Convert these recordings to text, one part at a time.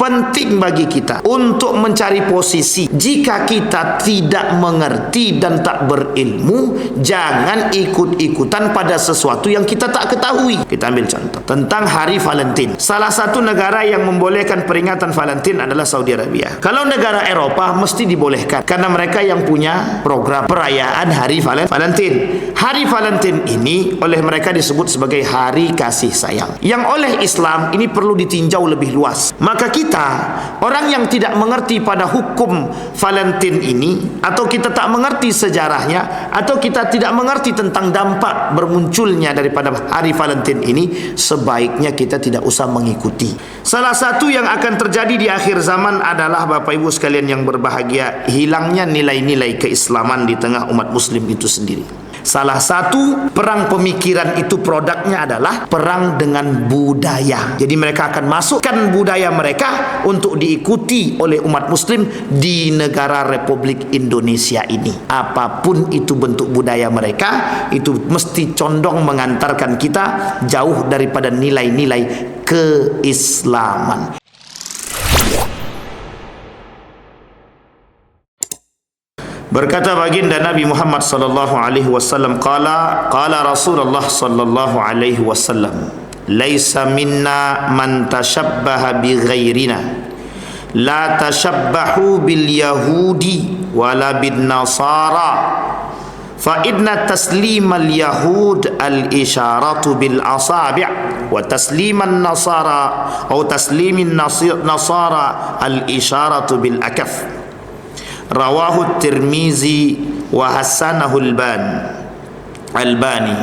penting bagi kita untuk mencari posisi. Jika kita tidak mengerti dan tak berilmu, jangan ikut-ikutan pada sesuatu yang kita tak ketahui. Kita ambil contoh tentang hari Valentine. Salah satu negara yang membolehkan peringatan Valentine adalah Saudi Arabia. Kalau negara Eropah mesti dibolehkan karena mereka yang punya program perayaan hari Valentine. Hari Valentine ini oleh mereka disebut sebagai hari kasih sayang. Yang oleh Islam ini perlu ditinjau lebih luas. Maka kita, orang yang tidak mengerti pada hukum Valentine ini, atau kita tak mengerti sejarahnya, atau kita tidak mengerti tentang dampak bermunculnya daripada hari Valentine ini, sebaiknya kita tidak usah mengikuti. Salah satu yang akan terjadi di akhir zaman adalah, Bapak Ibu sekalian yang berbahagia, hilangnya nilai-nilai keislaman di tengah umat muslim itu sendiri. Salah satu perang pemikiran itu produknya adalah perang dengan budaya. Jadi mereka akan masukkan budaya mereka untuk diikuti oleh umat muslim di negara Republik Indonesia ini. Apapun itu bentuk budaya mereka, itu mesti condong mengantarkan kita jauh daripada nilai-nilai keislaman. Berkata baginda Nabi Muhammad sallallahu alaihi wasallam, qala Rasulullah sallallahu alaihi wasallam, laisa minna man tashabbaha bi ghairina, la tashabbahu bil yahudi wala bin nasara, fa inna taslim al yahud al isharatu bil asabi' wa taslim an nasara atau taslim an nasara al isharatu bil akaf. Rawahu Tirmizi wa hasanahu Albani.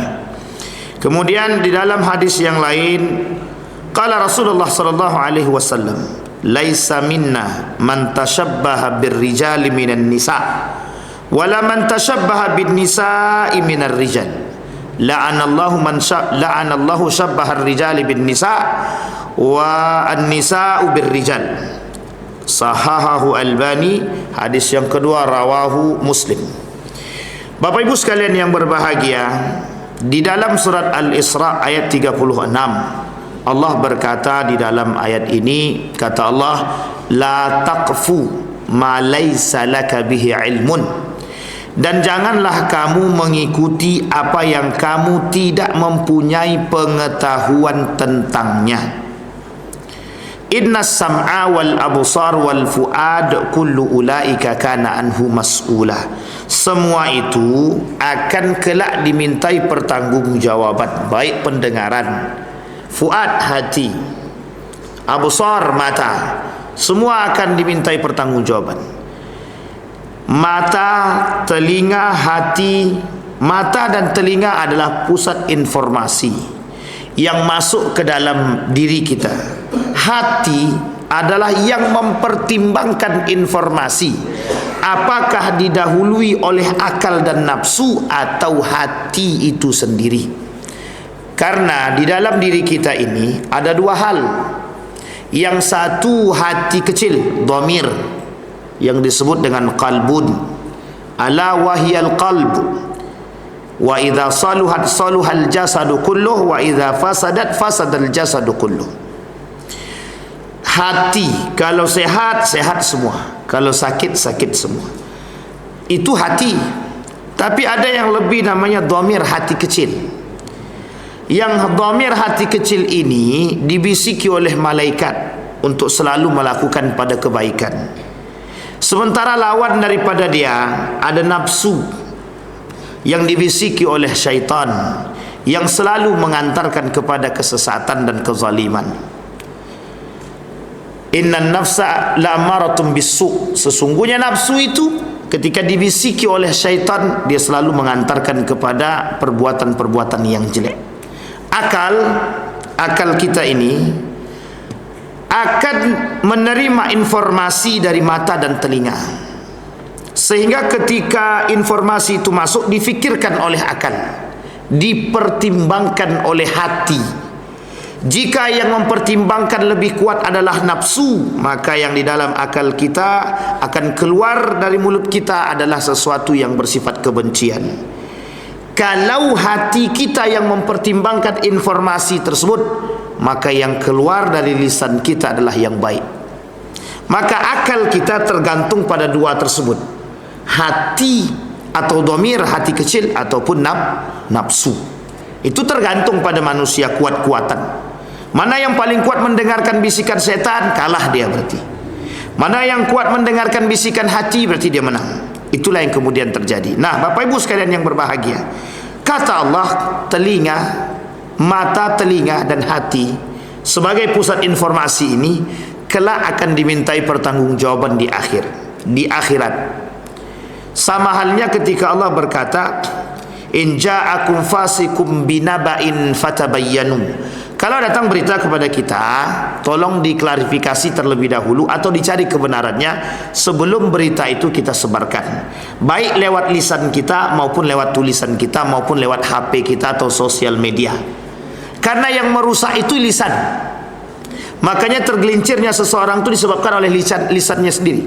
Kemudian di dalam hadis yang lain, qala Rasulullah sallallahu alaihi wasallam, laisa minna man tashabbaha birrijali minan nisa wala man tashabbaha bin nisa'i minar rijal. La'anallahu shabbaha ar-rijali bin nisa wa an-nisa'u birrijal. Sahahahu Albani. Hadis yang kedua, rawahu Muslim. Bapak Ibu sekalian yang berbahagia, di dalam surat Al-Isra ayat 36, Allah berkata di dalam ayat ini, kata Allah, la taqfu ma laysa laka bihi ilmun, dan janganlah kamu mengikuti apa yang kamu tidak mempunyai pengetahuan tentangnya. Inna sam'a wal absar wal fuad kullu ulaika kana anhu mas'ula. Semua itu akan kelak dimintai pertanggungjawaban, baik pendengaran, fuad hati, absar mata, semua akan dimintai pertanggungjawaban. Mata, telinga, hati. Mata dan telinga adalah pusat informasi yang masuk ke dalam diri kita. Hati adalah yang mempertimbangkan informasi, apakah didahului oleh akal dan nafsu atau hati itu sendiri. Karena di dalam diri kita ini ada dua hal. Yang satu hati kecil, dhamir, yang disebut dengan qalbun. Ala wahiyal qalb, wa idza saluhat saluhal jasadu kulluh, wa idza fasadat fasadal jasadu kulluh. Hati kalau sehat, sehat semua. Kalau sakit, sakit semua. Itu hati. Tapi ada yang lebih namanya dhamir, hati kecil. Yang dhamir hati kecil ini dibisiki oleh malaikat untuk selalu melakukan pada kebaikan. Sementara lawan daripada dia ada nafsu yang dibisiki oleh syaitan, yang selalu mengantarkan kepada kesesatan dan kezaliman. Innan nafsa la'amaratun bisu'. Sesungguhnya nafsu itu ketika dibisiki oleh syaitan, dia selalu mengantarkan kepada perbuatan-perbuatan yang jelek. Akal kita ini akan menerima informasi dari mata dan telinga, sehingga ketika informasi itu masuk, difikirkan oleh akal, dipertimbangkan oleh hati. Jika yang mempertimbangkan lebih kuat adalah nafsu, maka yang di dalam akal kita akan keluar dari mulut kita adalah sesuatu yang bersifat kebencian. Kalau hati kita yang mempertimbangkan informasi tersebut, maka yang keluar dari lisan kita adalah yang baik. Maka akal kita tergantung pada dua tersebut, hati atau dhamir, hati kecil, ataupun nafsu. Itu tergantung pada manusia kuat-kuatan. Mana yang paling kuat mendengarkan bisikan setan, kalah dia berarti. Mana yang kuat mendengarkan bisikan hati, berarti dia menang. Itulah yang kemudian terjadi. Nah, Bapak Ibu sekalian yang berbahagia, kata Allah, telinga, mata, telinga, dan hati sebagai pusat informasi ini kelak akan dimintai pertanggungjawaban di akhirat. Sama halnya ketika Allah berkata, in ja'akum fasikum binaba'in fatabayyanu. Kalau datang berita kepada kita, tolong diklarifikasi terlebih dahulu atau dicari kebenarannya sebelum berita itu kita sebarkan, baik lewat lisan kita maupun lewat tulisan kita maupun lewat HP kita atau sosial media. Karena yang merusak itu lisan. Makanya tergelincirnya seseorang itu disebabkan oleh lisannya sendiri.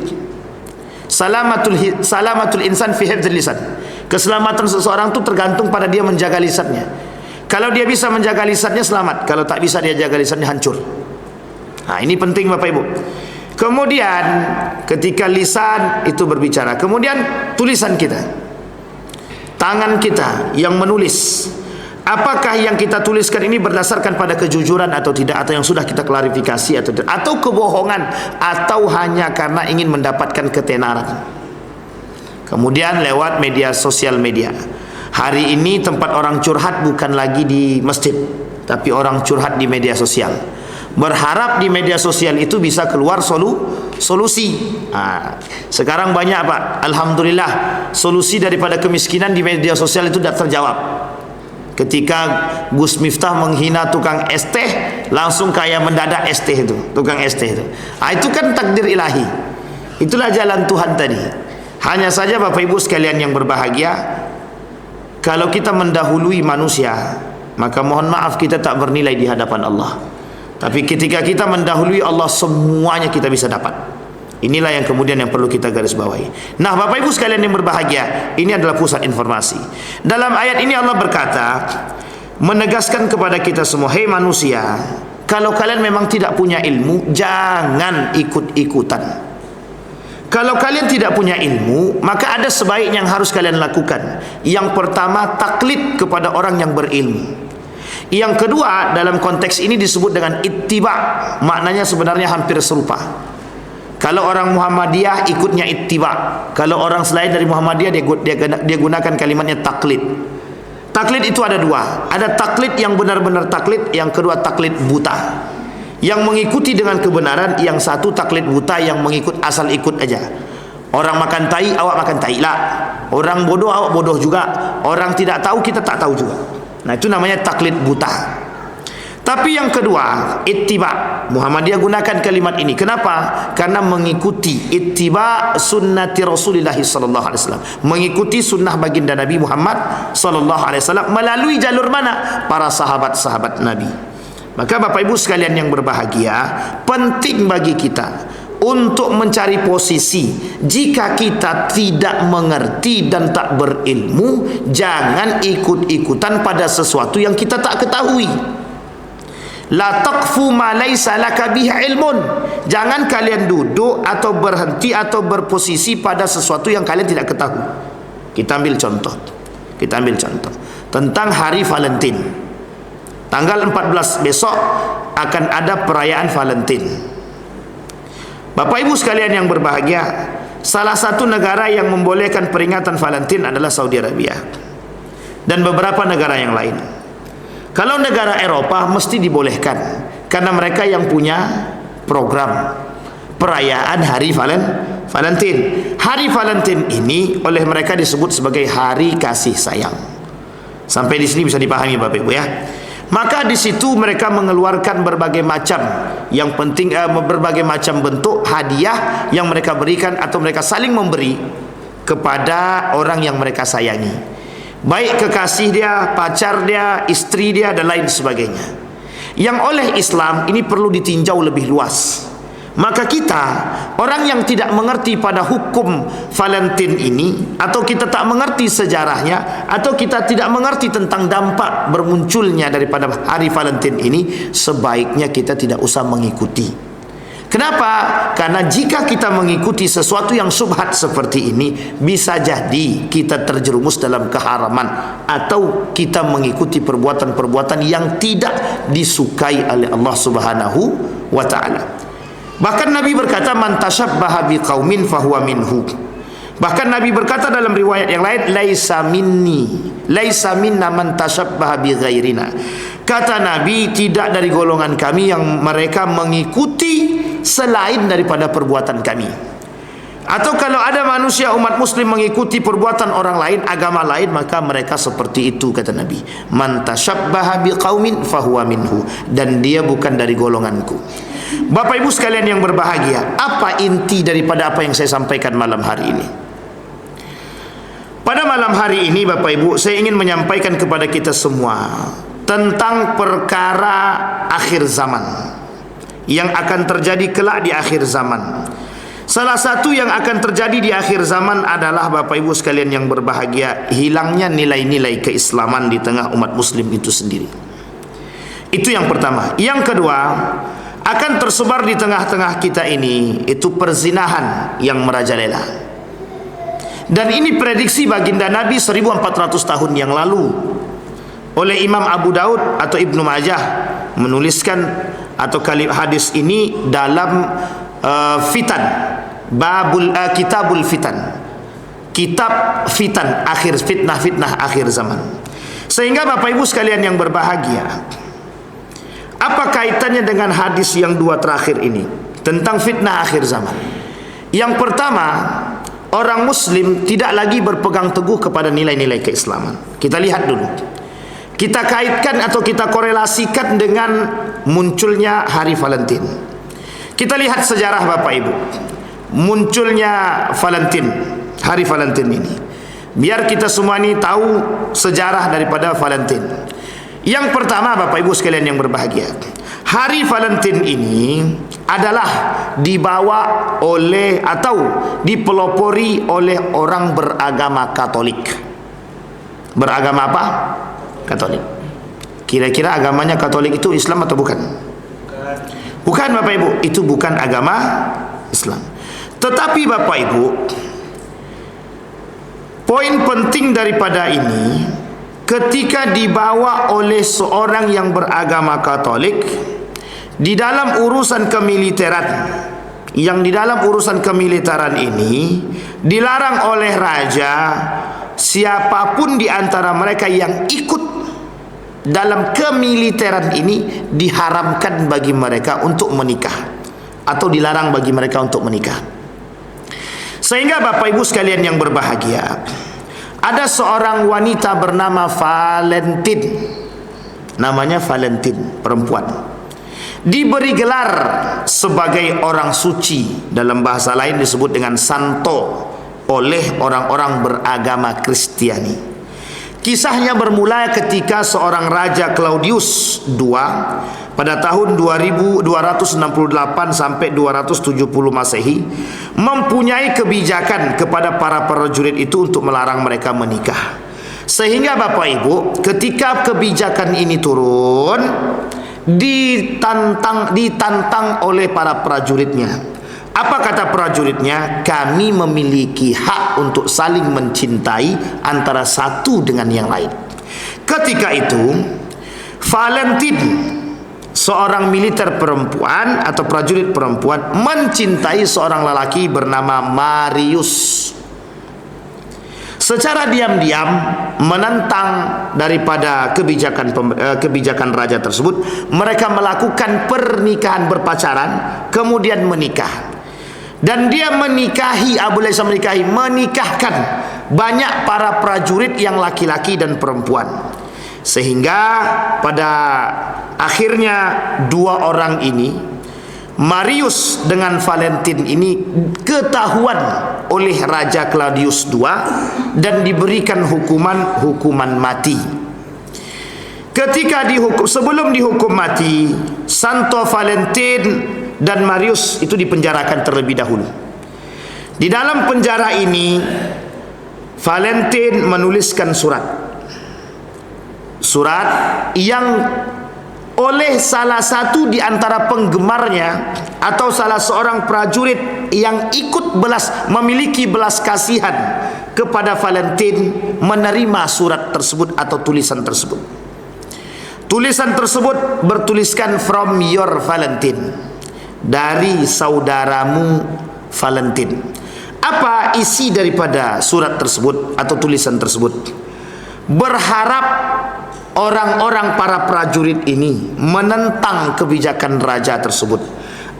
Salamatul insan fi hifdzil lisan. Keselamatan seseorang itu tergantung pada dia menjaga lisannya. Kalau dia bisa menjaga lisannya, selamat. Kalau tak bisa dia jaga lisannya, hancur. Nah, ini penting Bapak Ibu. Kemudian ketika lisan itu berbicara, kemudian tulisan kita, tangan kita yang menulis, apakah yang kita tuliskan ini berdasarkan pada kejujuran atau tidak, atau yang sudah kita klarifikasi atau tidak, atau kebohongan, atau hanya karena ingin mendapatkan ketenaran. Kemudian lewat media sosial media. Hari ini tempat orang curhat bukan lagi di masjid, tapi orang curhat di media sosial. Berharap di media sosial itu bisa keluar solusi. Sekarang banyak Pak, alhamdulillah, solusi daripada kemiskinan di media sosial itu sudah terjawab. Ketika Gus Miftah menghina tukang es teh, langsung kaya mendadak es teh itu, tukang es teh itu. Itu kan takdir ilahi. Itulah jalan Tuhan tadi. Hanya saja Bapak Ibu sekalian yang berbahagia, kalau kita mendahului manusia, maka mohon maaf kita tak bernilai di hadapan Allah. Tapi ketika kita mendahului Allah, semuanya kita bisa dapat. Inilah yang kemudian yang perlu kita garis bawahi. Nah, Bapak Ibu sekalian yang berbahagia, ini adalah pusat informasi. Dalam ayat ini Allah berkata, menegaskan kepada kita semua, hei manusia, kalau kalian memang tidak punya ilmu, jangan ikut-ikutan. Kalau kalian tidak punya ilmu, maka ada sebaiknya yang harus kalian lakukan. Yang pertama, taklid kepada orang yang berilmu. Yang kedua, dalam konteks ini disebut dengan ittiba. Maknanya sebenarnya hampir serupa. Kalau orang Muhammadiyah ikutnya ittiba. Kalau orang selain dari Muhammadiyah dia gunakan kalimatnya taklid. Taklid itu ada dua. Ada taklid yang benar-benar taklid, yang kedua taklid buta. Yang mengikuti dengan kebenaran, yang satu taklid buta yang mengikut asal ikut aja. Orang makan tai, awak makan tai lah. Orang bodoh, awak bodoh juga. Orang tidak tahu, kita tak tahu juga. Nah, itu namanya taklid buta. Tapi yang kedua, ittiba. Muhammadiyah gunakan kalimat ini. Kenapa? Karena mengikuti ittiba sunnati Rasulullah sallallahu alaihi wasallam. Mengikuti sunnah baginda Nabi Muhammad sallallahu alaihi wasallam melalui jalur mana? Para sahabat-sahabat Nabi. Maka Bapak Ibu sekalian yang berbahagia, penting bagi kita untuk mencari posisi. Jika kita tidak mengerti dan tak berilmu, jangan ikut-ikutan pada sesuatu yang kita tak ketahui. La taqfu ma laysa laka bihi ilmun. Jangan kalian duduk atau berhenti atau berposisi pada sesuatu yang kalian tidak ketahui. Kita ambil contoh tentang hari Valentine. Tanggal 14 besok akan ada perayaan Valentine. Bapak Ibu sekalian yang berbahagia, salah satu negara yang membolehkan peringatan Valentine adalah Saudi Arabia dan beberapa negara yang lain. Kalau negara Eropa mesti dibolehkan karena mereka yang punya program perayaan hari Valentine. Hari Valentine ini oleh mereka disebut sebagai hari kasih sayang. Sampai di sini bisa dipahami Bapak Ibu ya. Maka di situ mereka mengeluarkan berbagai macam, yang penting berbagai macam bentuk hadiah yang mereka berikan atau mereka saling memberi kepada orang yang mereka sayangi, baik kekasih dia, pacar dia, istri dia dan lain sebagainya. Yang oleh Islam ini perlu ditinjau lebih luas. Maka kita, orang yang tidak mengerti pada hukum Valentine ini, atau kita tak mengerti sejarahnya, atau kita tidak mengerti tentang dampak bermunculnya daripada hari Valentine ini, sebaiknya kita tidak usah mengikuti. Kenapa? Karena jika kita mengikuti sesuatu yang syubhat seperti ini, bisa jadi kita terjerumus dalam keharaman atau kita mengikuti perbuatan-perbuatan yang tidak disukai oleh Allah Subhanahu wa ta'ala. Bahkan Nabi berkata, man tashabbaha biqaumin fahuwa minhu. Bahkan Nabi berkata dalam riwayat yang lain, laisa minni, laisa minna man tashabbaha bi ghairina. Kata Nabi, tidak dari golongan kami yang mereka mengikuti selain daripada perbuatan kami. Atau kalau ada manusia umat muslim mengikuti perbuatan orang lain, agama lain, maka mereka seperti itu, kata Nabi. Man tashabbaha biqaumin fahuwa minhu, dan dia bukan dari golonganku. Bapak Ibu sekalian yang berbahagia, apa inti daripada apa yang saya sampaikan malam hari ini? Pada malam hari ini Bapak Ibu, saya ingin menyampaikan kepada kita semua tentang perkara akhir zaman yang akan terjadi kelak di akhir zaman. Salah satu yang akan terjadi di akhir zaman adalah Bapak Ibu sekalian yang berbahagia, hilangnya nilai-nilai keislaman di tengah umat muslim itu sendiri. Itu yang pertama. Yang kedua, akan tersebar di tengah-tengah kita ini itu perzinahan yang merajalela. Dan ini prediksi baginda Nabi 1400 tahun yang lalu oleh Imam Abu Daud atau Ibnu Majah menuliskan atau hadis ini dalam fitan, kitabul fitan, kitab fitan, akhir fitnah akhir zaman. Sehingga Bapak Ibu sekalian yang berbahagia, apa kaitannya dengan hadis yang dua terakhir ini tentang fitnah akhir zaman? Yang pertama, orang muslim tidak lagi berpegang teguh kepada nilai-nilai keislaman. Kita lihat dulu, kita kaitkan atau kita korelasikan dengan munculnya hari Valentine. Kita lihat sejarah Bapak Ibu, munculnya Valentine, hari Valentine ini. Biar kita semua ini tahu sejarah daripada Valentine. Yang pertama Bapak Ibu sekalian yang berbahagia, hari Valentine ini adalah dibawa oleh atau dipelopori oleh orang beragama Katolik. Beragama apa? Katolik. Kira-kira agamanya Katolik itu Islam atau bukan? Bukan Bapak Ibu, itu bukan agama Islam. Tetapi Bapak Ibu, poin penting daripada ini, ketika dibawa oleh seorang yang beragama Katolik di dalam urusan kemiliteran, yang di dalam urusan kemiliteran ini dilarang oleh raja, siapapun di antara mereka yang ikut dalam kemiliteran ini diharamkan bagi mereka untuk menikah, atau dilarang bagi mereka untuk menikah. Sehingga Bapak Ibu sekalian yang berbahagia, ada seorang wanita bernama Valentine, namanya Valentine, perempuan, diberi gelar sebagai orang suci, dalam bahasa lain disebut dengan santo oleh orang-orang beragama Kristiani. Kisahnya bermula ketika seorang Raja Claudius II pada tahun 2268 sampai 270 Masehi mempunyai kebijakan kepada para prajurit itu untuk melarang mereka menikah. Sehingga Bapak Ibu, ketika kebijakan ini turun, ditantang oleh para prajuritnya. Apa kata prajuritnya? Kami memiliki hak untuk saling mencintai antara satu dengan yang lain. Ketika itu, Valentine, seorang militer perempuan atau prajurit perempuan, mencintai seorang lelaki bernama Marius. Secara diam-diam menentang daripada kebijakan raja tersebut, mereka melakukan pernikahan berpacaran, kemudian menikah. Dan dia menikahkan banyak para prajurit yang laki-laki dan perempuan. Sehingga pada akhirnya dua orang ini, Marius dengan Valentine ini, ketahuan oleh Raja Claudius II dan diberikan hukuman mati. Ketika sebelum dihukum mati, Santo Valentine dan Marius itu dipenjarakan terlebih dahulu. Di dalam penjara ini, Valentine menuliskan surat yang oleh salah satu di antara penggemarnya atau salah seorang prajurit yang ikut memiliki belas kasihan kepada Valentine menerima surat tersebut atau tulisan tersebut. Tulisan tersebut bertuliskan from your Valentine, dari saudaramu Valentine. Apa isi daripada surat tersebut atau tulisan tersebut? Berharap orang-orang para prajurit ini menentang kebijakan raja tersebut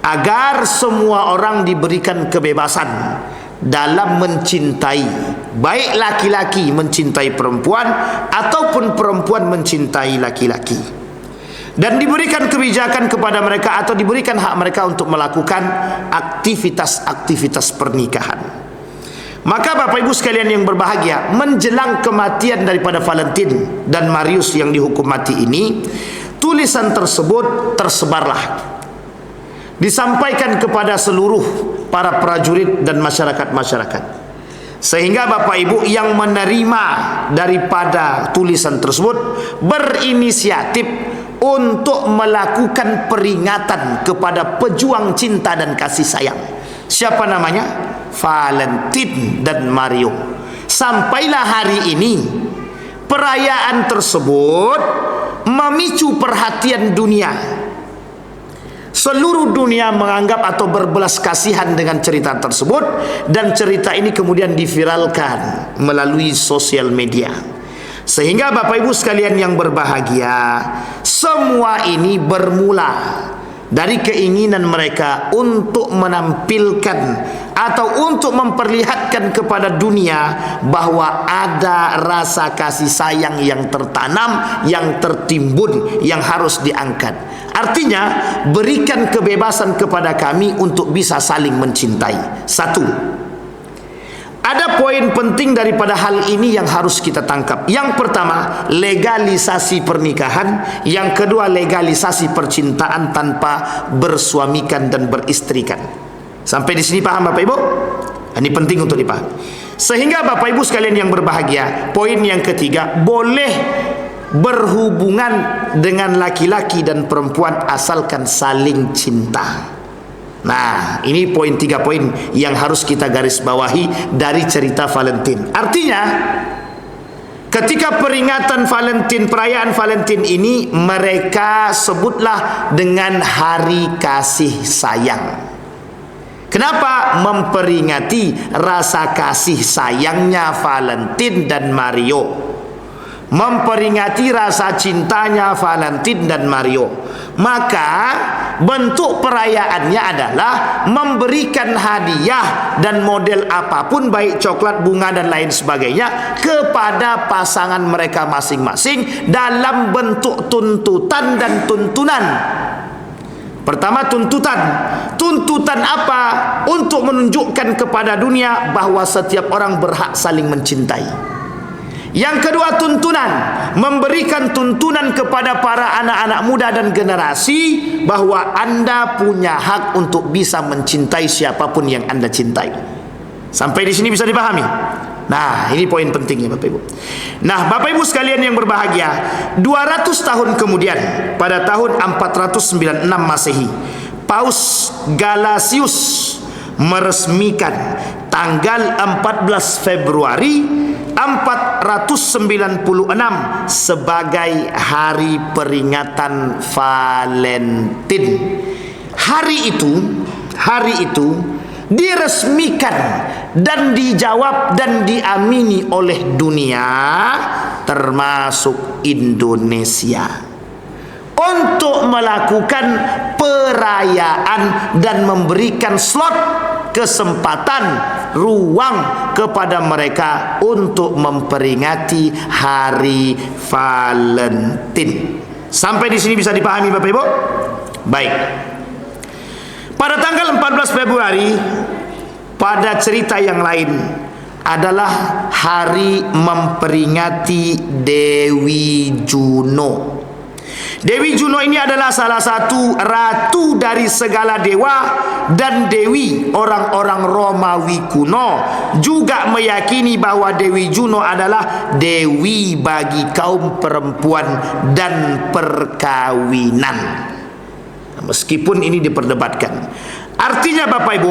agar semua orang diberikan kebebasan dalam mencintai, baik laki-laki mencintai perempuan ataupun perempuan mencintai laki-laki, dan diberikan kebijakan kepada mereka atau diberikan hak mereka untuk melakukan aktivitas-aktivitas pernikahan. Maka Bapak Ibu sekalian yang berbahagia, menjelang kematian daripada Valentine dan Marius yang dihukum mati ini, tulisan tersebut tersebarlah, disampaikan kepada seluruh para prajurit dan masyarakat-masyarakat, sehingga Bapak Ibu yang menerima daripada tulisan tersebut berinisiatif untuk melakukan peringatan kepada pejuang cinta dan kasih sayang. Siapa namanya? Valentine dan Mario. Sampailah hari ini perayaan tersebut memicu perhatian dunia. Seluruh dunia menganggap atau berbelas kasihan dengan cerita tersebut, dan cerita ini kemudian diviralkan melalui sosial media. Sehingga Bapak Ibu sekalian yang berbahagia, semua ini bermula dari keinginan mereka untuk menampilkan atau untuk memperlihatkan kepada dunia bahwa ada rasa kasih sayang yang tertanam, yang tertimbun, yang harus diangkat. Artinya, berikan kebebasan kepada kami untuk bisa saling mencintai. Satu, ada poin penting daripada hal ini yang harus kita tangkap. Yang pertama, legalisasi pernikahan. Yang kedua, legalisasi percintaan tanpa bersuamikan dan beristrikan. Sampai di sini paham Bapak Ibu? Ini penting untuk dipahami. Sehingga Bapak Ibu sekalian yang berbahagia, poin yang ketiga, boleh berhubungan dengan laki-laki dan perempuan asalkan saling cinta. Nah, ini poin 3 poin yang harus kita garis bawahi dari cerita Valentine. Artinya, ketika peringatan Valentine, perayaan Valentine ini, mereka sebutlah dengan hari kasih sayang. Kenapa? Memperingati rasa kasih sayangnya Valentine dan Mario, memperingati rasa cintanya Valentine dan Mario. Maka bentuk perayaannya adalah memberikan hadiah dan model apapun, baik coklat, bunga dan lain sebagainya, kepada pasangan mereka masing-masing dalam bentuk tuntutan dan tuntunan. Pertama, tuntutan apa? Untuk menunjukkan kepada dunia bahwa setiap orang berhak saling mencintai. Yang kedua, tuntunan, memberikan tuntunan kepada para anak-anak muda dan generasi bahwa Anda punya hak untuk bisa mencintai siapapun yang Anda cintai. Sampai di sini bisa dipahami? Nah, ini poin pentingnya Bapak Ibu. Nah, Bapak Ibu sekalian yang berbahagia, 200 tahun kemudian, pada tahun 496 Masehi, Paus Galasius meresmikan tanggal 14 Februari 496 sebagai hari peringatan Valentine. Hari itu diresmikan dan dijawab dan diamini oleh dunia, termasuk Indonesia, untuk melakukan perayaan dan memberikan slot, kesempatan, ruang kepada mereka untuk memperingati hari Valentine. Sampai di sini bisa dipahami Bapak Ibu? Baik. Pada tanggal 14 Februari, pada cerita yang lain, adalah hari memperingati Dewi Juno. Dewi Juno ini adalah salah satu ratu dari segala dewa dan dewi orang-orang Romawi kuno. Juga meyakini bahwa Dewi Juno adalah dewi bagi kaum perempuan dan perkawinan. Meskipun ini diperdebatkan. Artinya Bapak Ibu,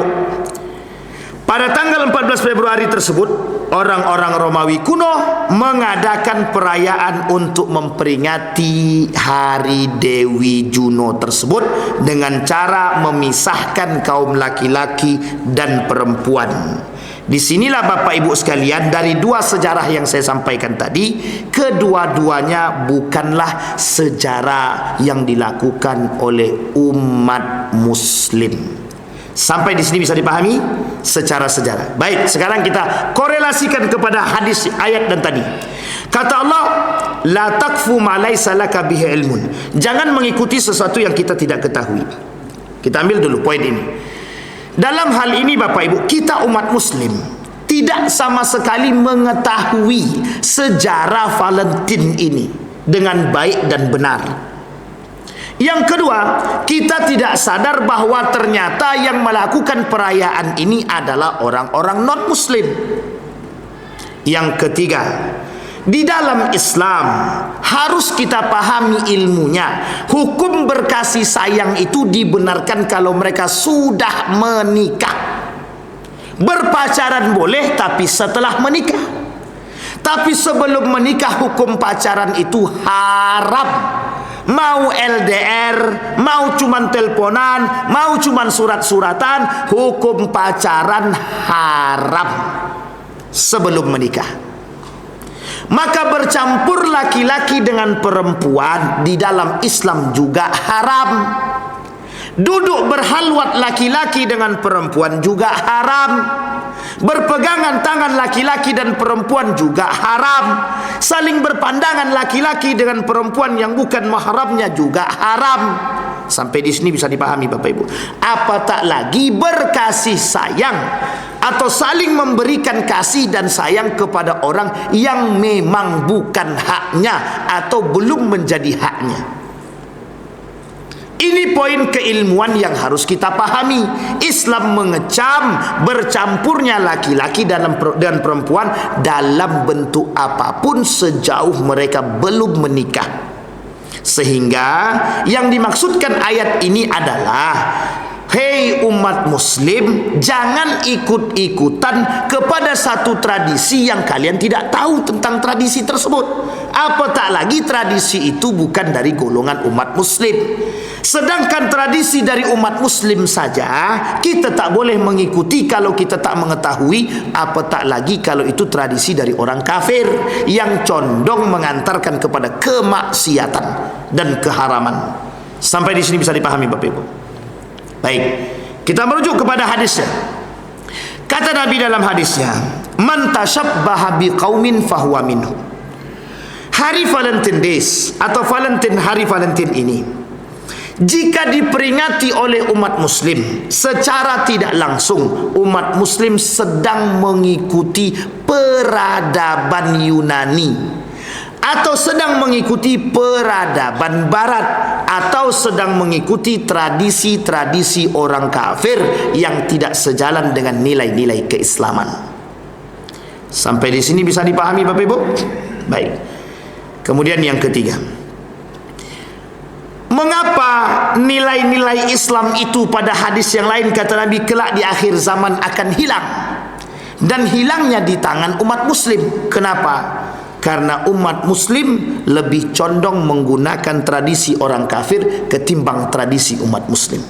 pada tanggal 14 Februari tersebut, orang-orang Romawi kuno mengadakan perayaan untuk memperingati hari Dewi Juno tersebut dengan cara memisahkan kaum laki-laki dan perempuan. Disinilah Bapak Ibu sekalian, dari dua sejarah yang saya sampaikan tadi, kedua-duanya bukanlah sejarah yang dilakukan oleh umat Muslim. Sampai di sini bisa dipahami secara sejarah. Baik, sekarang kita korelasikan kepada hadis ayat dan tadi. Kata Allah, la taqfu ma laysa laka bihi ilmun. Jangan mengikuti sesuatu yang kita tidak ketahui. Kita ambil dulu poin ini. Dalam hal ini Bapak Ibu, kita umat Muslim tidak sama sekali mengetahui sejarah Valentine ini dengan baik dan benar. Yang kedua, kita tidak sadar bahwa ternyata yang melakukan perayaan ini adalah orang-orang non-Muslim. Yang ketiga, di dalam Islam harus kita pahami ilmunya. Hukum berkasih sayang itu dibenarkan kalau mereka sudah menikah. Berpacaran boleh, tapi setelah menikah. Tapi sebelum menikah, hukum pacaran itu haram. Mau LDR, mau cuman teleponan, mau cuman surat-suratan, hukum pacaran haram sebelum menikah. Maka bercampur laki-laki dengan perempuan di dalam Islam juga haram. Duduk berhalwat laki-laki dengan perempuan juga haram. Berpegangan tangan laki-laki dan perempuan juga haram. Saling berpandangan laki-laki dengan perempuan yang bukan mahramnya juga haram. Sampai di sini bisa dipahami Bapak Ibu. Apa tak lagi berkasih sayang atau saling memberikan kasih dan sayang kepada orang yang memang bukan haknya atau belum menjadi haknya. Ini poin keilmuan yang harus kita pahami. Islam mengecam bercampurnya laki-laki dan perempuan dalam bentuk apapun sejauh mereka belum menikah. Sehingga yang dimaksudkan ayat ini adalah, hei umat Muslim, jangan ikut-ikutan kepada satu tradisi yang kalian tidak tahu tentang tradisi tersebut. Apatah lagi tradisi itu bukan dari golongan umat Muslim. Sedangkan tradisi dari umat Muslim saja kita tak boleh mengikuti kalau kita tak mengetahui, apatah lagi kalau itu tradisi dari orang kafir yang condong mengantarkan kepada kemaksiatan dan keharaman. Sampai di sini bisa dipahami Bapak Ibu. Baik, kita merujuk kepada hadisnya. Kata Nabi dalam hadisnya, man tashabbaha biqaumin fahuwa minhum. Hari Valentine Days atau Valentine, hari Valentine ini, jika diperingati oleh umat Muslim secara tidak langsung, umat Muslim sedang mengikuti peradaban Yunani, atau sedang mengikuti peradaban Barat, atau sedang mengikuti tradisi-tradisi orang kafir yang tidak sejalan dengan nilai-nilai keislaman. Sampai di sini bisa dipahami Bapak Ibu? Baik. Kemudian yang ketiga, mengapa nilai-nilai Islam itu pada hadis yang lain kata Nabi kelak di akhir zaman akan hilang, dan hilangnya di tangan umat Muslim? Kenapa? Karena umat Muslim lebih condong menggunakan tradisi orang kafir ketimbang tradisi umat Muslim.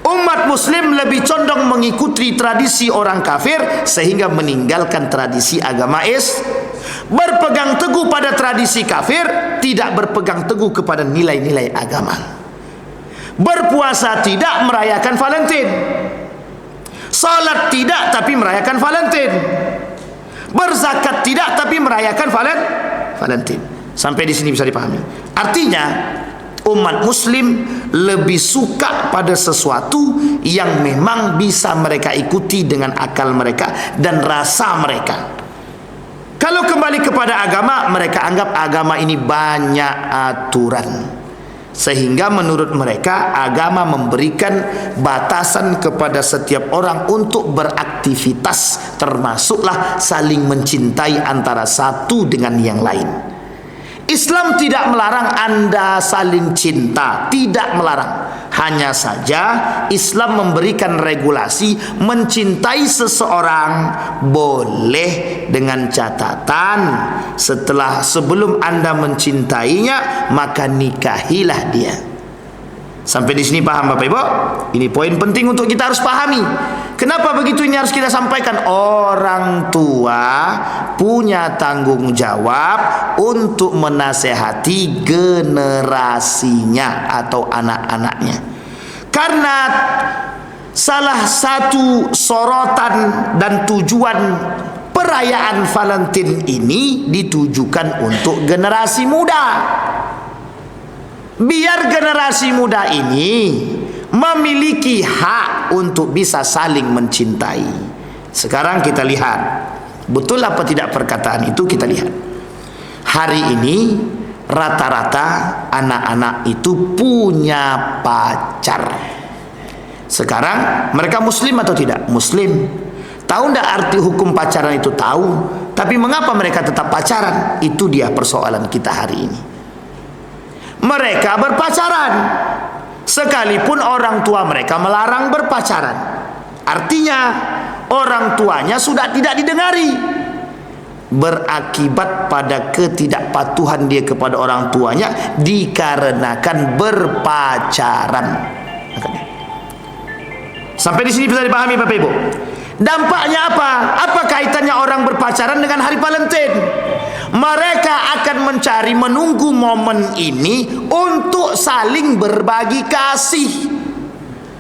Umat Muslim lebih condong mengikuti tradisi orang kafir sehingga meninggalkan tradisi agama berpegang teguh pada tradisi kafir, tidak berpegang teguh kepada nilai-nilai agama. Berpuasa tidak, merayakan Valentine. Salat tidak, tapi merayakan Valentine. Berzakat tidak, tapi merayakan Valentine. Sampai di sini bisa dipahami. Artinya umat Muslim lebih suka pada sesuatu yang memang bisa mereka ikuti dengan akal mereka dan rasa mereka. Kalau kembali kepada agama, mereka anggap agama ini banyak aturan. Sehingga menurut mereka agama memberikan batasan kepada setiap orang untuk beraktivitas, termasuklah saling mencintai antara satu dengan yang lain. Islam tidak melarang Anda saling cinta, tidak melarang. Hanya saja Islam memberikan regulasi mencintai seseorang boleh dengan catatan sebelum Anda mencintainya maka nikahilah dia. Sampai di sini paham Bapak Ibu? Ini poin penting untuk kita harus pahami. Kenapa begitu ini harus kita sampaikan? Orang tua punya tanggung jawab untuk menasehati generasinya atau anak-anaknya. Karena salah satu sorotan dan tujuan perayaan Valentine ini ditujukan untuk generasi muda. Biar generasi muda ini memiliki hak untuk bisa saling mencintai. Sekarang kita lihat, betul apa tidak perkataan itu, kita lihat. Hari ini rata-rata anak-anak itu punya pacar. Sekarang mereka muslim atau tidak? Muslim. Tahu tidak arti hukum pacaran itu? Tahu. Tapi mengapa mereka tetap pacaran? Itu dia persoalan kita hari ini. Mereka berpacaran sekalipun orang tua mereka melarang berpacaran. Artinya orang tuanya sudah tidak didengari, berakibat pada ketidakpatuhan dia kepada orang tuanya dikarenakan berpacaran. Sampai di sini bisa dipahami Bapak Ibu. Dampaknya apa? Apa kaitannya orang berpacaran dengan hari Valentine? Mereka akan menunggu momen ini untuk saling berbagi kasih.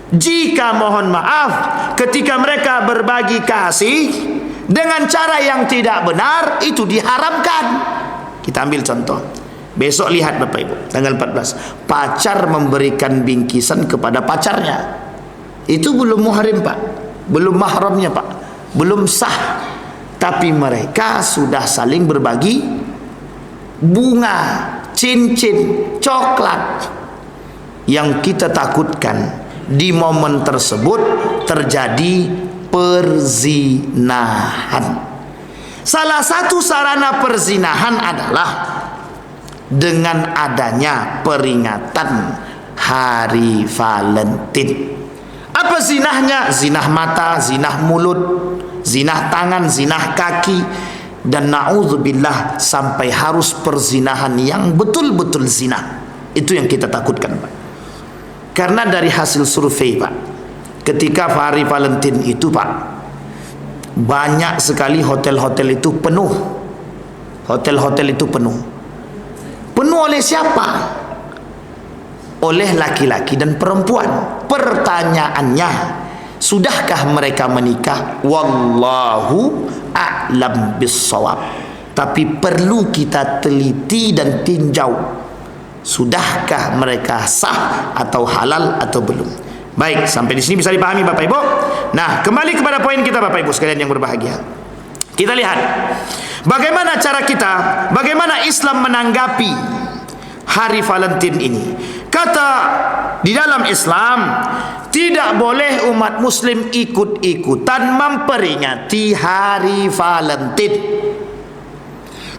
Jika mohon maaf, ketika mereka berbagi kasih dengan cara yang tidak benar, itu diharamkan. Kita ambil contoh. Besok lihat Bapak Ibu, tanggal 14, pacar memberikan bingkisan kepada pacarnya. Itu belum muhrim Pak, belum mahramnya Pak, belum sah. Tapi mereka sudah saling berbagi bunga, cincin, coklat. Yang kita takutkan di momen tersebut terjadi perzinahan. Salah satu sarana perzinahan adalah dengan adanya peringatan Hari Valentine. Apa zinahnya? Zinah mata, zinah mulut, zinah tangan, zinah kaki, dan na'udzubillah sampai harus perzinahan yang betul-betul zina. Itu yang kita takutkan Pak. Karena dari hasil survei Pak, ketika hari Valentine itu Pak, banyak sekali hotel-hotel itu penuh. Hotel-hotel itu penuh. Penuh oleh siapa? Oleh laki-laki dan perempuan. Pertanyaannya, sudahkah mereka menikah? Wallahu a'lam bissawab. Tapi perlu kita teliti dan tinjau, sudahkah mereka sah atau halal atau belum. Baik, sampai di sini bisa dipahami Bapak Ibu. Nah, kembali kepada poin kita Bapak Ibu sekalian yang berbahagia. Kita lihat bagaimana cara kita, bagaimana Islam menanggapi hari Valentine ini. Kata di dalam Islam, tidak boleh umat muslim ikut-ikutan memperingati hari Valentine.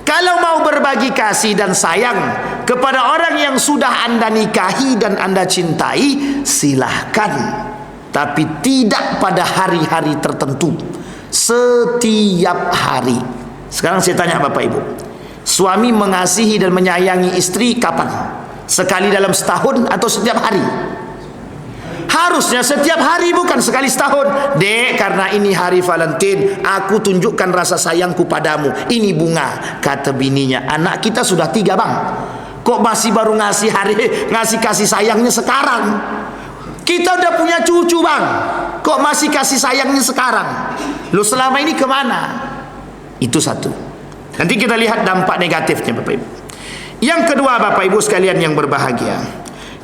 Kalau mau berbagi kasih dan sayang kepada orang yang sudah Anda nikahi dan Anda cintai, silahkan. Tapi tidak pada hari-hari tertentu, setiap hari. Sekarang saya tanya Bapak Ibu, suami mengasihi dan menyayangi istri kapan? Sekali dalam setahun atau setiap hari? Harusnya setiap hari, bukan sekali setahun. Dek, karena ini hari Valentine, aku tunjukkan rasa sayangku padamu. Ini bunga. Kata bininya, anak kita sudah 3 bang, kok masih baru ngasih kasih sayangnya sekarang? Kita udah punya cucu bang, kok masih kasih sayangnya sekarang? Lu selama ini kemana? Itu satu. Nanti kita lihat dampak negatifnya Bapak Ibu. Yang kedua Bapak Ibu sekalian yang berbahagia,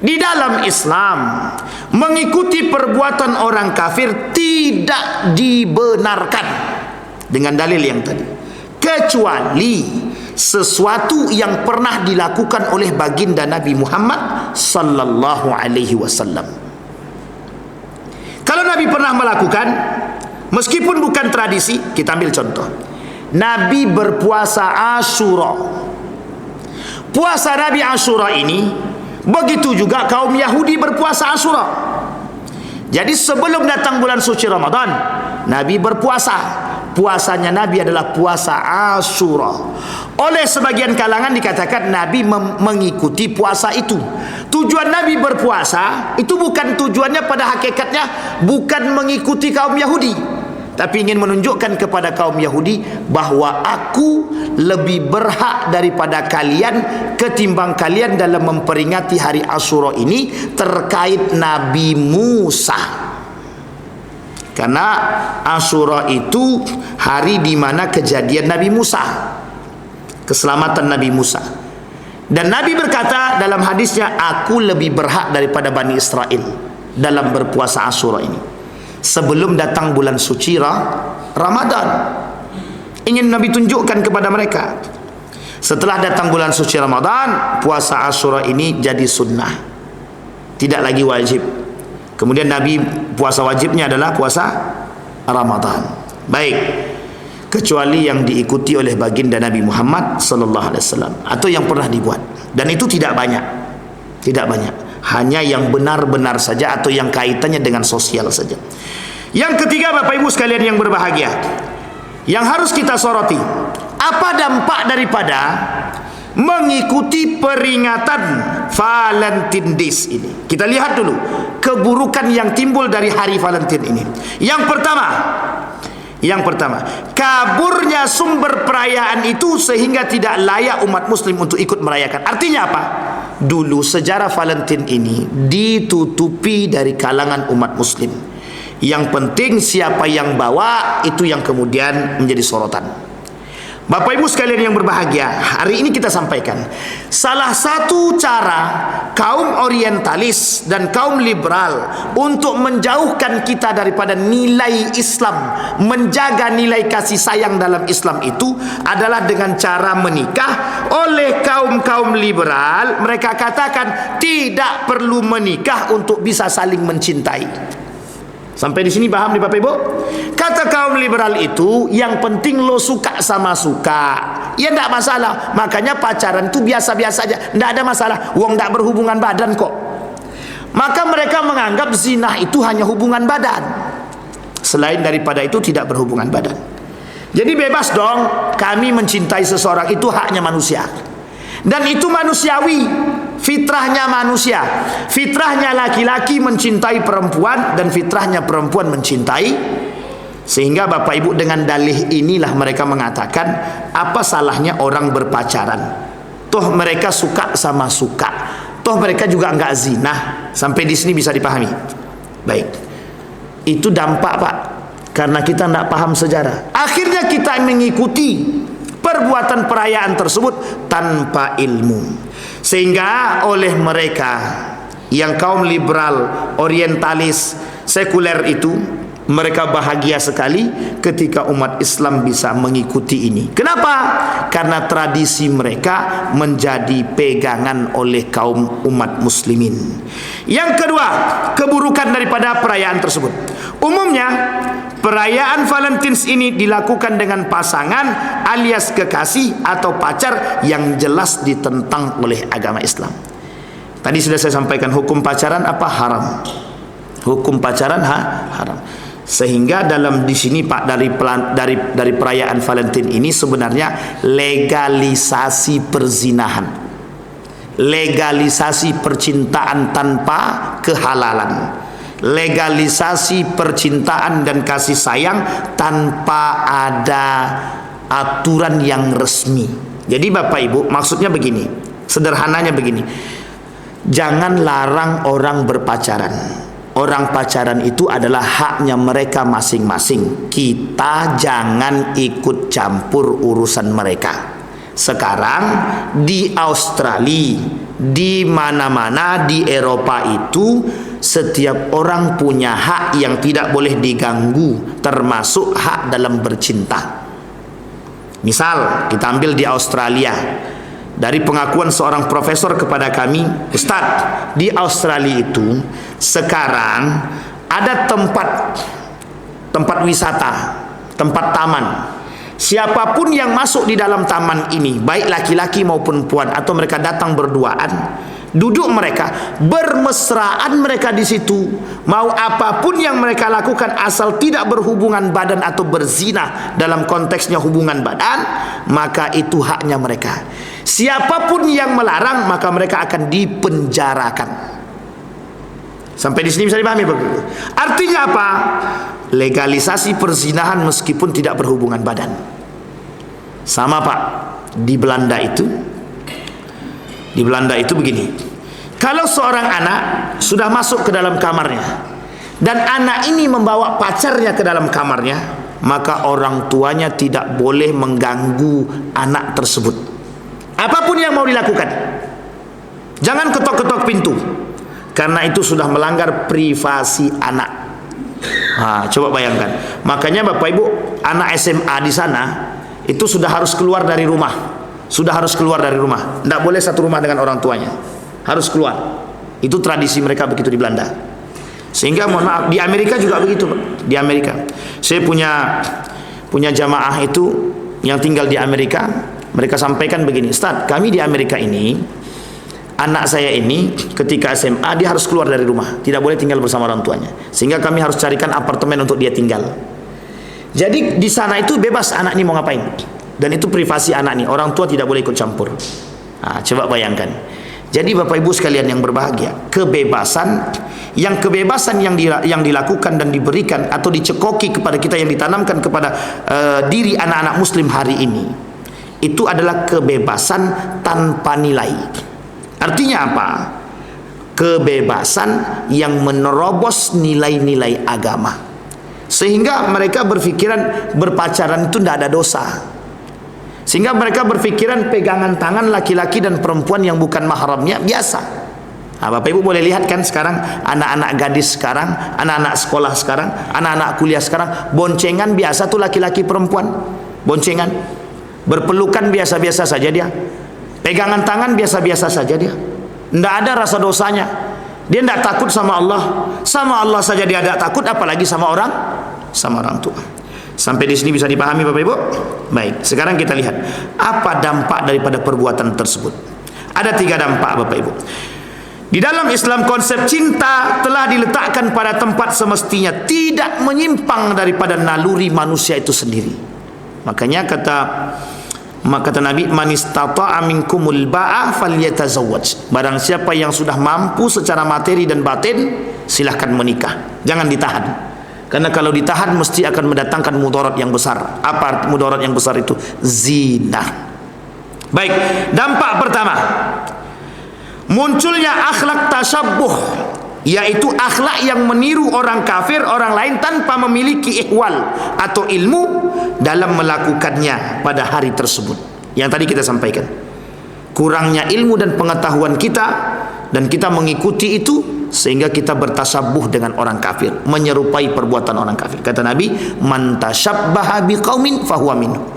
di dalam Islam mengikuti perbuatan orang kafir tidak dibenarkan dengan dalil yang tadi, kecuali sesuatu yang pernah dilakukan oleh baginda Nabi Muhammad sallallahu alaihi wasallam. Kalau Nabi pernah melakukan, meskipun bukan tradisi, kita ambil contoh. Nabi berpuasa Asyura. Puasa Nabi Asyura ini, begitu juga kaum Yahudi berpuasa Asyura. Jadi sebelum datang bulan suci Ramadan, Nabi berpuasa. Puasanya Nabi adalah puasa Asyura. Oleh sebagian kalangan dikatakan Nabi mengikuti puasa itu. Tujuan Nabi berpuasa itu bukan tujuannya pada hakikatnya bukan mengikuti kaum Yahudi, tapi ingin menunjukkan kepada kaum Yahudi bahwa aku lebih berhak daripada kalian ketimbang kalian dalam memperingati hari Asyura ini terkait Nabi Musa. Karena Asyura itu hari di mana kejadian Nabi Musa, keselamatan Nabi Musa. Dan Nabi berkata dalam hadisnya, aku lebih berhak daripada Bani Israel dalam berpuasa Asyura ini. Sebelum datang bulan suci Ramadan, ingin Nabi tunjukkan kepada mereka. Setelah datang bulan suci Ramadan, puasa Asyura ini jadi sunnah, tidak lagi wajib. Kemudian Nabi puasa wajibnya adalah puasa Ramadan. Baik, kecuali yang diikuti oleh baginda Nabi Muhammad sallallahu alaihi wasallam atau yang pernah dibuat, dan itu tidak banyak. Tidak banyak. Hanya yang benar-benar saja atau yang kaitannya dengan sosial saja. Yang ketiga, Bapak Ibu sekalian yang berbahagia, yang harus kita soroti, apa dampak daripada mengikuti peringatan Valentine Days ini? Kita lihat dulu keburukan yang timbul dari hari Valentine ini. Yang pertama, kaburnya sumber perayaan itu sehingga tidak layak umat muslim untuk ikut merayakan. Artinya apa? Dulu sejarah Valentine ini ditutupi dari kalangan umat muslim. Yang penting siapa yang bawa, itu yang kemudian menjadi sorotan. Bapak Ibu sekalian yang berbahagia, hari ini kita sampaikan salah satu cara kaum orientalis dan kaum liberal untuk menjauhkan kita daripada nilai Islam, menjaga nilai kasih sayang dalam Islam itu adalah dengan cara menikah. Oleh kaum liberal, mereka katakan tidak perlu menikah untuk bisa saling mencintai. Sampai di sini paham nih Bapak Ibu? Kata kaum liberal itu, yang penting lo suka sama suka, ya enggak masalah. Makanya pacaran itu biasa-biasa aja, enggak ada masalah. Wong enggak berhubungan badan kok. Maka mereka menganggap zina itu hanya hubungan badan. Selain daripada itu tidak berhubungan badan. Jadi bebas dong kami mencintai seseorang, itu haknya manusia. Dan itu manusiawi, fitrahnya manusia. Fitrahnya laki-laki mencintai perempuan dan fitrahnya perempuan mencintai. Sehingga Bapak Ibu dengan dalih inilah mereka mengatakan, apa salahnya orang berpacaran? Toh mereka suka sama suka. Toh mereka juga enggak zina. Sampai di sini bisa dipahami. Baik. Itu dampak Pak, karena kita enggak paham sejarah. Akhirnya kita mengikuti perbuatan perayaan tersebut tanpa ilmu. Sehingga oleh mereka yang kaum liberal, orientalis, sekuler itu, mereka bahagia sekali ketika umat Islam bisa mengikuti ini. Kenapa? Karena tradisi mereka menjadi pegangan oleh kaum umat muslimin. Yang kedua, keburukan daripada perayaan tersebut. Umumnya perayaan Valentine ini dilakukan dengan pasangan alias kekasih atau pacar yang jelas ditentang oleh agama Islam. Tadi sudah saya sampaikan hukum pacaran apa? Haram. Hukum pacaran haram. Sehingga dalam di sini Pak, dari perayaan Valentine ini sebenarnya legalisasi perzinahan, legalisasi percintaan tanpa kehalalan, legalisasi percintaan dan kasih sayang tanpa ada aturan yang resmi. Jadi Bapak Ibu, maksudnya begini, sederhananya begini, jangan larang orang berpacaran. Orang pacaran itu adalah haknya mereka masing-masing. Kita jangan ikut campur urusan mereka. Sekarang di Australia, di mana-mana di Eropa itu, setiap orang punya hak yang tidak boleh diganggu, termasuk hak dalam bercinta. Misal kita ambil di Australia, dari pengakuan seorang profesor kepada kami, Ustaz, di Australia itu sekarang ada tempat wisata, tempat taman. Siapapun yang masuk di dalam taman ini, baik laki-laki maupun perempuan, atau mereka datang berduaan, duduk mereka, bermesraan mereka di situ, mau apapun yang mereka lakukan asal tidak berhubungan badan atau berzina dalam konteksnya hubungan badan, maka itu haknya mereka. Siapapun yang melarang, maka mereka akan dipenjarakan. Sampai di sini bisa dipahami begitu. Artinya apa? Legalisasi perzinahan meskipun tidak berhubungan badan. Sama Pak, di Belanda itu begini. Kalau seorang anak sudah masuk ke dalam kamarnya dan anak ini membawa pacarnya ke dalam kamarnya, maka orang tuanya tidak boleh mengganggu anak tersebut. Apapun yang mau dilakukan, jangan ketok-ketok pintu, karena itu sudah melanggar privasi anak. Coba bayangkan. Makanya Bapak Ibu, anak SMA di sana itu sudah harus keluar dari rumah. Tidak boleh satu rumah dengan orang tuanya, harus keluar. Itu tradisi mereka begitu di Belanda. Sehingga mohon maaf, di Amerika juga begitu. Di Amerika, saya punya jamaah itu yang tinggal di Amerika. Mereka sampaikan begini, Ustaz, kami di Amerika ini, anak saya ini ketika SMA dia harus keluar dari rumah, tidak boleh tinggal bersama orang tuanya, sehingga kami harus carikan apartemen untuk dia tinggal. Jadi di sana itu bebas anak ini mau ngapain, dan itu privasi anak ini, orang tua tidak boleh ikut campur. Coba bayangkan. Jadi Bapak Ibu sekalian yang berbahagia, kebebasan yang dilakukan dan diberikan atau dicekoki kepada kita, yang ditanamkan kepada diri anak-anak muslim hari ini, itu adalah kebebasan tanpa nilai. Artinya apa? Kebebasan yang menerobos nilai-nilai agama, sehingga mereka berpikiran berpacaran itu tidak ada dosa. Sehingga mereka berpikiran pegangan tangan laki-laki dan perempuan yang bukan mahramnya biasa. Bapak Ibu boleh lihat kan sekarang anak-anak gadis sekarang, anak-anak sekolah sekarang, anak-anak kuliah sekarang, boncengan biasa tuh laki-laki perempuan, boncengan, berpelukan biasa-biasa saja dia, pegangan tangan biasa-biasa saja dia, tidak ada rasa dosanya. Dia tidak takut sama Allah saja dia tidak takut, apalagi sama orang tua. Sampai di sini bisa dipahami Bapak Ibu? Baik, sekarang kita lihat apa dampak daripada perbuatan tersebut. Ada 3 dampak Bapak Ibu. Di dalam Islam, konsep cinta telah diletakkan pada tempat semestinya, tidak menyimpang daripada naluri manusia itu sendiri. Makanya kata Nabi, man istata'a minkumul ba'a falyatazawwaj. Barang siapa yang sudah mampu secara materi dan batin, silahkan menikah, jangan ditahan. Karena kalau ditahan mesti akan mendatangkan mudarat yang besar. Apa mudarat yang besar itu? Zina. Baik, dampak pertama, munculnya akhlak tasyabbuh, yaitu akhlak yang meniru orang kafir, orang lain tanpa memiliki ihwal atau ilmu dalam melakukannya pada hari tersebut. Yang tadi kita sampaikan, kurangnya ilmu dan pengetahuan kita, dan kita mengikuti itu sehingga kita bertasyabuh dengan orang kafir, menyerupai perbuatan orang kafir. Kata Nabi, man tasyabbaha biqaumin fahuwa minhum.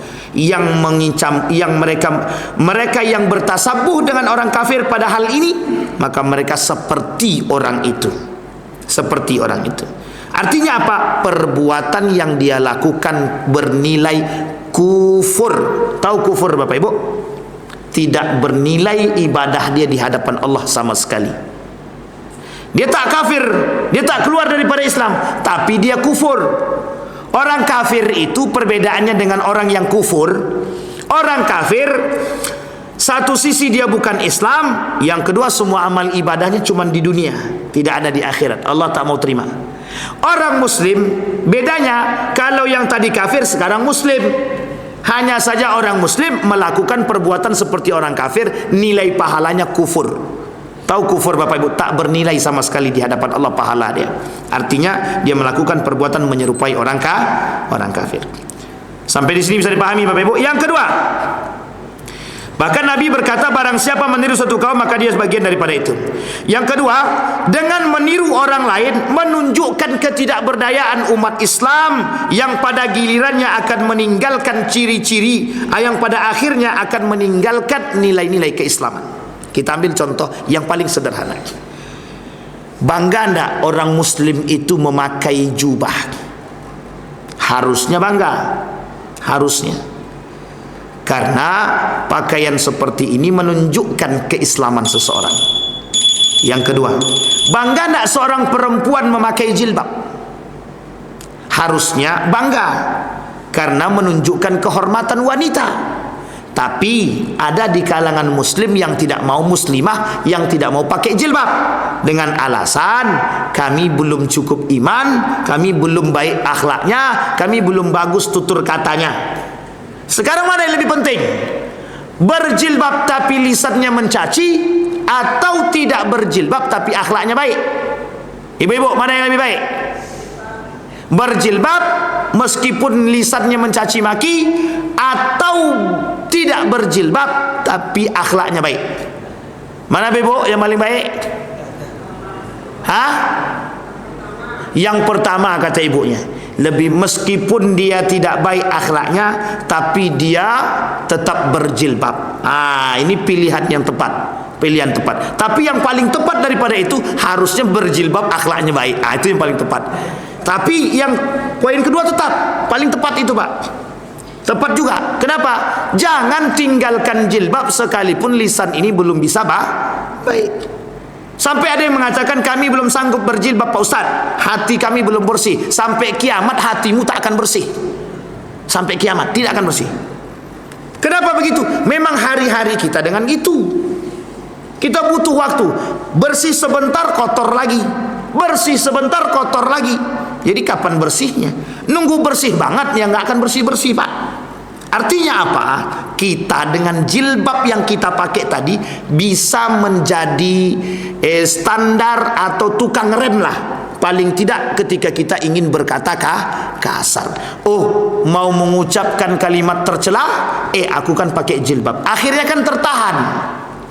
Mereka yang bertasabuh dengan orang kafir pada hal ini, maka mereka seperti orang itu. Seperti orang itu. Artinya apa? Perbuatan yang dia lakukan bernilai kufur. Tahu kufur Bapak Ibu? Tidak bernilai ibadah dia di hadapan Allah sama sekali. Dia tak kafir, dia tak keluar daripada Islam, tapi dia kufur. Orang kafir itu perbedaannya dengan orang yang kufur. Orang kafir, satu sisi dia bukan Islam, yang kedua semua amal ibadahnya cuma di dunia, tidak ada di akhirat. Allah tak mau terima. Orang muslim, bedanya kalau yang tadi kafir sekarang muslim. Hanya saja orang muslim melakukan perbuatan seperti orang kafir, nilai pahalanya kufur. Tahu kufur Bapak Ibu? Tak bernilai sama sekali di hadapan Allah pahala dia. Artinya dia melakukan perbuatan menyerupai orang kafir. Sampai di sini bisa dipahami Bapak Ibu. Yang kedua, Bahkan Nabi berkata, barang siapa meniru satu kaum maka dia sebagian daripada itu. Yang kedua, dengan meniru orang lain menunjukkan ketidakberdayaan umat Islam yang pada gilirannya akan meninggalkan ciri-ciri, yang pada akhirnya akan meninggalkan nilai-nilai keislaman. Kita ambil contoh yang paling sederhana. Bangga enggak orang muslim itu memakai jubah? Harusnya bangga. Harusnya. Karena pakaian seperti ini menunjukkan keislaman seseorang. Yang kedua, bangga tak seorang perempuan memakai jilbab? Harusnya bangga, karena menunjukkan kehormatan wanita. Tapi ada di kalangan muslim yang tidak mau, muslimah yang tidak mau pakai jilbab, dengan alasan kami belum cukup iman, kami belum baik akhlaknya, kami belum bagus tutur katanya. Sekarang mana yang lebih penting? Berjilbab tapi lisannya mencaci, atau tidak berjilbab tapi akhlaknya baik? Ibu-ibu, mana yang lebih baik? Berjilbab meskipun lisannya mencaci maki, atau tidak berjilbab tapi akhlaknya baik? Mana ibu yang paling baik? Hah? Yang pertama kata ibunya. Lebih, meskipun dia tidak baik akhlaknya tapi dia tetap berjilbab. Ini pilihan yang tepat, pilihan tepat. Tapi yang paling tepat daripada itu harusnya berjilbab akhlaknya baik. Itu yang paling tepat. Tapi yang poin kedua tetap paling tepat itu, Pak. Tepat juga. Kenapa? Jangan tinggalkan jilbab sekalipun lisan ini belum bisa baik. Sampai ada yang mengatakan, kami belum sanggup berjilbab Pak Ustaz, hati kami belum bersih. Sampai kiamat hatimu tak akan bersih. Sampai kiamat tidak akan bersih. Kenapa begitu? Memang hari-hari kita dengan itu. Kita butuh waktu. Bersih sebentar kotor lagi, bersih sebentar kotor lagi. Jadi kapan bersihnya? Nunggu bersih banget ya nggak akan bersih-bersih, Pak. Artinya apa? Kita dengan jilbab yang kita pakai tadi bisa menjadi standar atau tukang rem lah. Paling tidak ketika kita ingin berkata kasar. Oh, mau mengucapkan kalimat tercela, aku kan pakai jilbab. Akhirnya kan tertahan.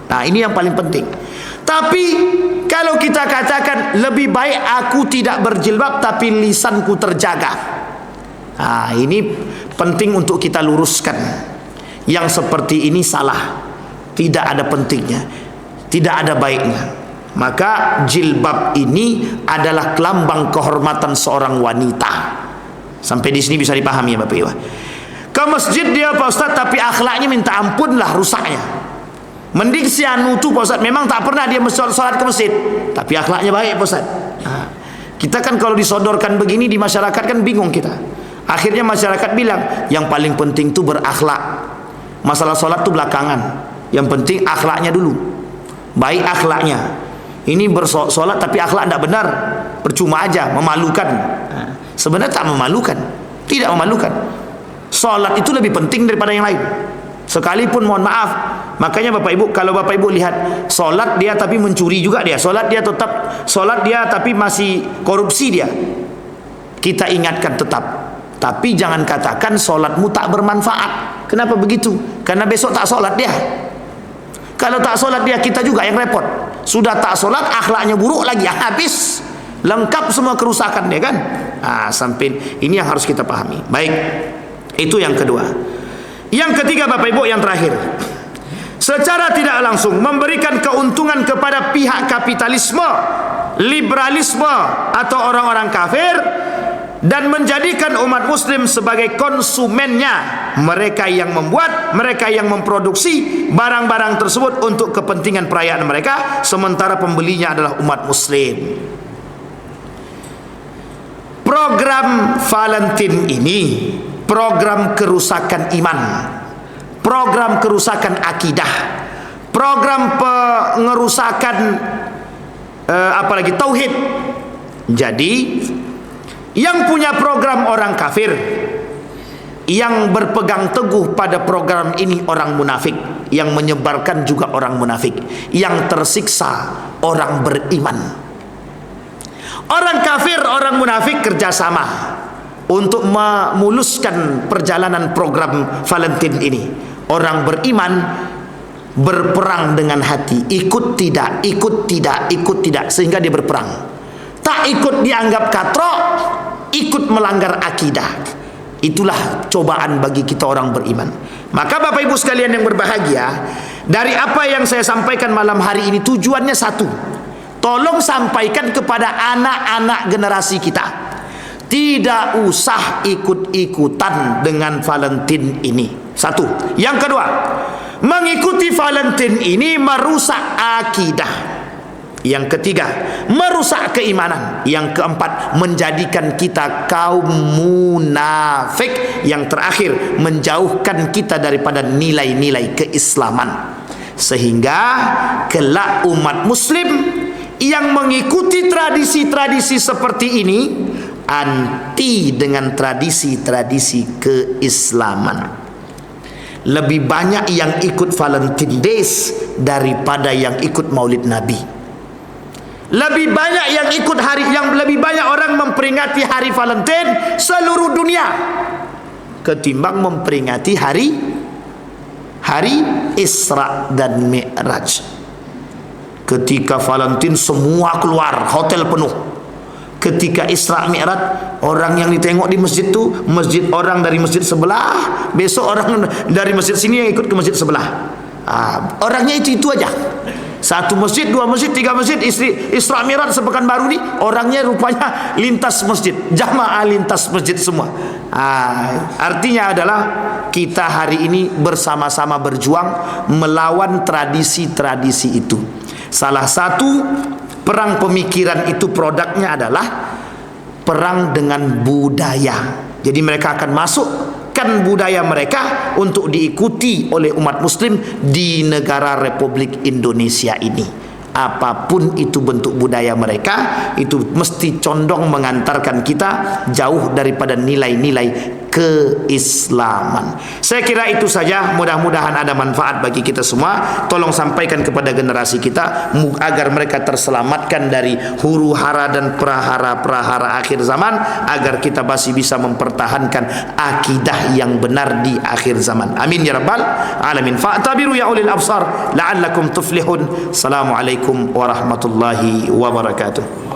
Nah, ini yang paling penting. Tapi kalau kita katakan lebih baik aku tidak berjilbab tapi lisanku terjaga. Ini penting untuk kita luruskan. Yang seperti ini salah, tidak ada pentingnya, tidak ada baiknya. Maka jilbab ini adalah lambang kehormatan seorang wanita. Sampai di sini bisa dipahami ya Bapak Ibu. Ke masjid dia Pak Ustaz, tapi akhlaknya minta ampun lah rusaknya. Mending si anu tu Pak Ustaz, memang tak pernah dia sholat ke masjid, tapi akhlaknya baik Pak Ustaz. Kita kan kalau disodorkan begini di masyarakat kan bingung kita. Akhirnya masyarakat bilang, yang paling penting itu berakhlak. Masalah sholat itu belakangan. Yang penting akhlaknya dulu. Baik akhlaknya. Ini bersolat tapi akhlak tidak benar, percuma aja, memalukan. Sebenarnya tak memalukan, tidak memalukan. Sholat itu lebih penting daripada yang lain. Sekalipun mohon maaf, makanya Bapak Ibu, kalau Bapak Ibu lihat sholat dia tapi mencuri juga dia, sholat dia tetap sholat dia tapi masih korupsi dia, kita ingatkan tetap. Tapi jangan katakan sholatmu tak bermanfaat. Kenapa begitu? Karena besok tak sholat dia. Kalau tak sholat dia, kita juga yang repot. Sudah tak sholat, akhlaknya buruk lagi, habis, lengkap semua kerusakan dia kan. Sampai ini yang harus kita pahami. Baik, itu yang kedua. Yang ketiga Bapak Ibu, yang terakhir, secara tidak langsung memberikan keuntungan kepada pihak kapitalisme, liberalisme atau orang-orang kafir, dan menjadikan umat muslim sebagai konsumennya, mereka yang membuat, mereka yang memproduksi barang-barang tersebut untuk kepentingan perayaan mereka, sementara pembelinya adalah umat muslim. Program Valentine ini program kerusakan iman, program kerusakan akidah, program pengerusakan apalagi tauhid. Jadi yang punya program orang kafir, yang berpegang teguh pada program ini orang munafik, yang menyebarkan juga orang munafik, yang tersiksa orang beriman. Orang kafir, orang munafik kerjasama untuk memuluskan perjalanan program Valentine ini. Orang beriman berperang dengan hati, ikut tidak, ikut tidak, ikut tidak, sehingga dia berperang. Tak ikut dianggap katrok, ikut melanggar akidah. Itulah cobaan bagi kita orang beriman. Maka Bapak Ibu sekalian yang berbahagia, dari apa yang saya sampaikan malam hari ini tujuannya satu, tolong sampaikan kepada anak-anak generasi kita, tidak usah ikut-ikutan dengan Valentine ini. Satu. Yang kedua, mengikuti Valentine ini merusak akidah. Yang ketiga, merusak keimanan. Yang keempat, menjadikan kita kaum munafik. Yang terakhir, menjauhkan kita daripada nilai-nilai keislaman. Sehingga kelak umat muslim yang mengikuti tradisi-tradisi seperti ini anti dengan tradisi-tradisi keislaman. Lebih banyak yang ikut Valentine Days daripada yang ikut Maulid Nabi. Lebih banyak yang ikut lebih banyak orang memperingati hari Valentine seluruh dunia ketimbang memperingati hari Isra dan Mi'raj. Ketika Valentine semua keluar, hotel penuh. Ketika Isra Mi'raj, orang yang ditengok di masjid tu, orang dari masjid sebelah, besok orang dari masjid sini yang ikut ke masjid sebelah. Orangnya itu aja. Satu masjid, dua masjid, tiga masjid. Isra Mi'raj sepekan baru ni, orangnya rupanya lintas masjid, jamaah lintas masjid semua. Artinya adalah kita hari ini bersama-sama berjuang melawan tradisi-tradisi itu. Salah satu perang pemikiran itu produknya adalah perang dengan budaya. Jadi mereka akan masukkan budaya mereka untuk diikuti oleh umat muslim di negara Republik Indonesia ini. Apapun itu bentuk budaya mereka, itu mesti condong mengantarkan kita jauh daripada nilai-nilai keislaman. Saya kira itu saja, mudah-mudahan ada manfaat bagi kita semua. Tolong sampaikan kepada generasi kita agar mereka terselamatkan dari huru hara dan prahara-prahara akhir zaman, agar kita masih bisa mempertahankan akidah yang benar di akhir zaman. Amin ya rabbal alamin. Fa'tabiru ya ulil absar la'allakum tuflihun. Assalamualaikum warahmatullahi wabarakatuh.